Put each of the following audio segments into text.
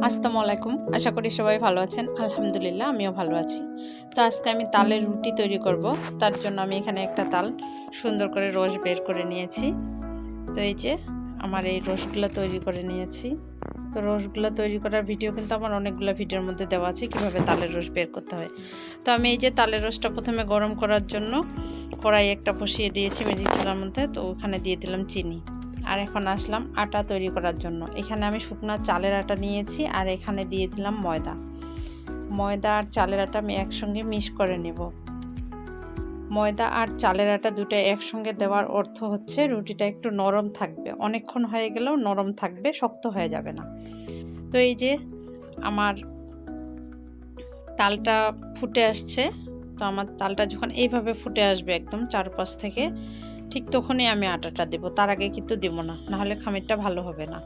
আসসালামু আলাইকুম। আশা করি সবাই ভালো আছেন। আলহামদুলিল্লাহ আমিও ভালো আছি। তো আজকে আমি তালের রুটি তৈরি করব। তার জন্য আমি এখানে একটা তাল সুন্দর করে রস বের করে নিয়েছি। তো এই যে আমার এই রসগুলো তৈরি করে নিয়েছি। তো রসগুলো তৈরি করার ভিডিও কিন্তু আমার অনেকগুলো ভিডিওর মধ্যে দেওয়া আছে কিভাবে তালের রস বের করতে হয়। তো আমি এই যে তালের রসটা প্রথমে গরম করার জন্য কড়াই একটা বসিয়ে দিয়েছি ম্যাজিক চুলার মধ্যে। তো ওখানে দিয়ে দিলাম চিনি। আর এখন আসলাম আটা তৈরি করার জন্য। এখানে আমি শুকনো চালের আটা নিয়েছি আর এখানে দিয়ে দিলাম ময়দা আর চালের আটা আমি একসঙ্গে মিক্স করে নেব। ময়দা আর চালের আটা দুটো একসঙ্গে দেওয়ার অর্থ হচ্ছে রুটিটা একটু নরম থাকবে, অনেকক্ষণ হয়ে গেলেও নরম থাকবে, শক্ত হয়ে যাবে না। তো এই যে আমার তালটা ফুটে আসছে। তো আমার তালটা যখন এইভাবে ফুটে আসবে একদম চারপাশ থেকে, ঠিক তখনই আমি আটাটা দেব, তার আগে কিন্তু দেব না, নাহলে খামিরটা ভালো হবে না।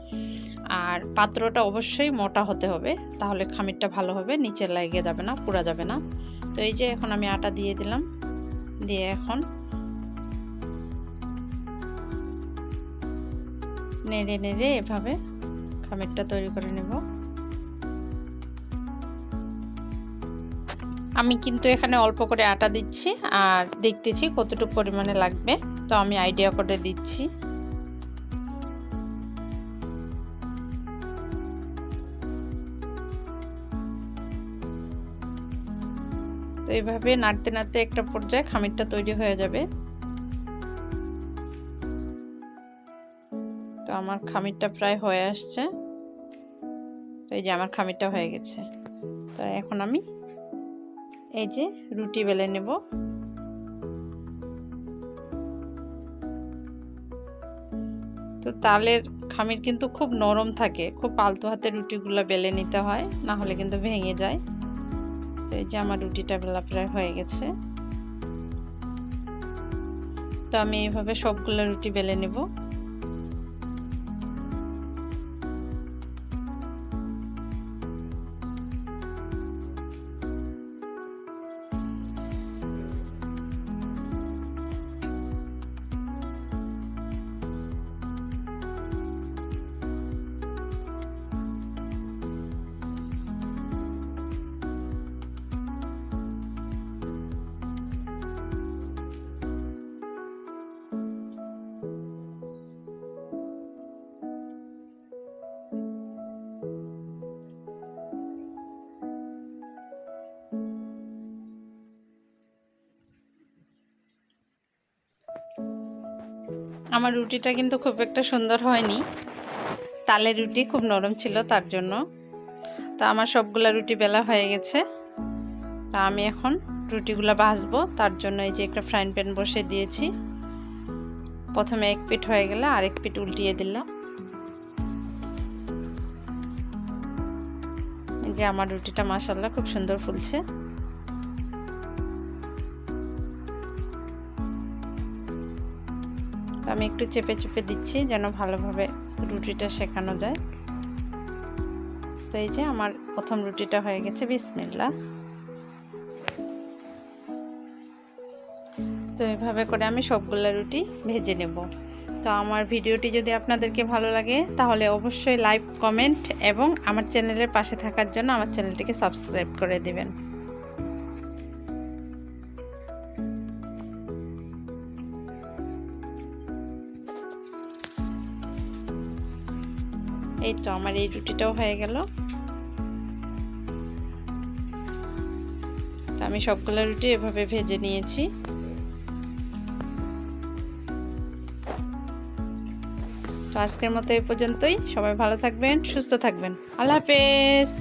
আর পাত্রটা অবশ্যই মোটা হতে হবে, তাহলে খামিরটা ভালো হবে, নিচে লেগে যাবে না, পুড়া যাবে না। তো এই যে এখন আমি আটা দিয়ে দিলাম, দিয়ে এখন নেড়ে নেড়ে এভাবে খামিরটা তৈরি করে নেব। আমি কিন্তু এখানে অল্প করে আটা দিচ্ছি আর দেখতেছি কতটুকু পরিমাণে লাগবে, তো আমি আইডিয়া করে দিচ্ছি। তো এইভাবে নাড়তে নাড়তে একটা পর্যায়ে খামিরটা তৈরি হয়ে যাবে। তো আমার খামিরটা প্রায় হয়ে আসছে। তো এই যে আমার খামিরটা হয়ে গেছে। তো এখন আমি এই যে রুটি বেলে নেব। তো তালের খামির কিন্তু খুব নরম থাকে, খুব আলতো হাতে রুটিগুলো বেলে নিতে হয়, না হলে কিন্তু ভেঙে যায়। তো এই যে আমার রুটিটা বেলা প্রায় হয়ে গেছে। তো আমি এইভাবে সবগুলো রুটি বেলে নেব। আমার রুটিটা কিন্তু খুব একটা সুন্দর হয়নি, তালের রুটি খুব নরম ছিল তার জন্য। তো আমার সবগুলা রুটি বেলা হয়ে গেছে। তা আমি এখন রুটিগুলো ভাজবো, তার জন্য এই যে একটা ফ্রাইং প্যান বসে দিয়েছি। প্রথমে এক পিঠ হয়ে গেলে আরেক পিঠ উল্টিয়ে দিলাম। এই যে আমার রুটিটা মাশাআল্লাহ খুব সুন্দর ফুলছে। আমি একটু চেপে চেপে দিচ্ছি যেন ভালোভাবে রুটিটা সেকানো যায়। তো এই যে আমার প্রথম রুটিটা হয়ে গেছে, বিসমিল্লাহ। তো এইভাবে করে আমি সবগুলা রুটি ভেজে নেব। তো আমার ভিডিওটি যদি আপনাদেরকে ভালো লাগে তাহলে অবশ্যই লাইক, কমেন্ট এবং আমার চ্যানেলের পাশে থাকার জন্য আমার চ্যানেলটিকে সাবস্ক্রাইব করে দিবেন। এই তো আমার এই রুটিটাও হয়ে গেল। তো আমি সবগুলো রুটি এভাবে ভেজে নিয়েছি। তো আজকের মতো এই পর্যন্তই। সবাই ভালো থাকবেন, সুস্থ থাকবেন। আল্লাহ হাফেজ।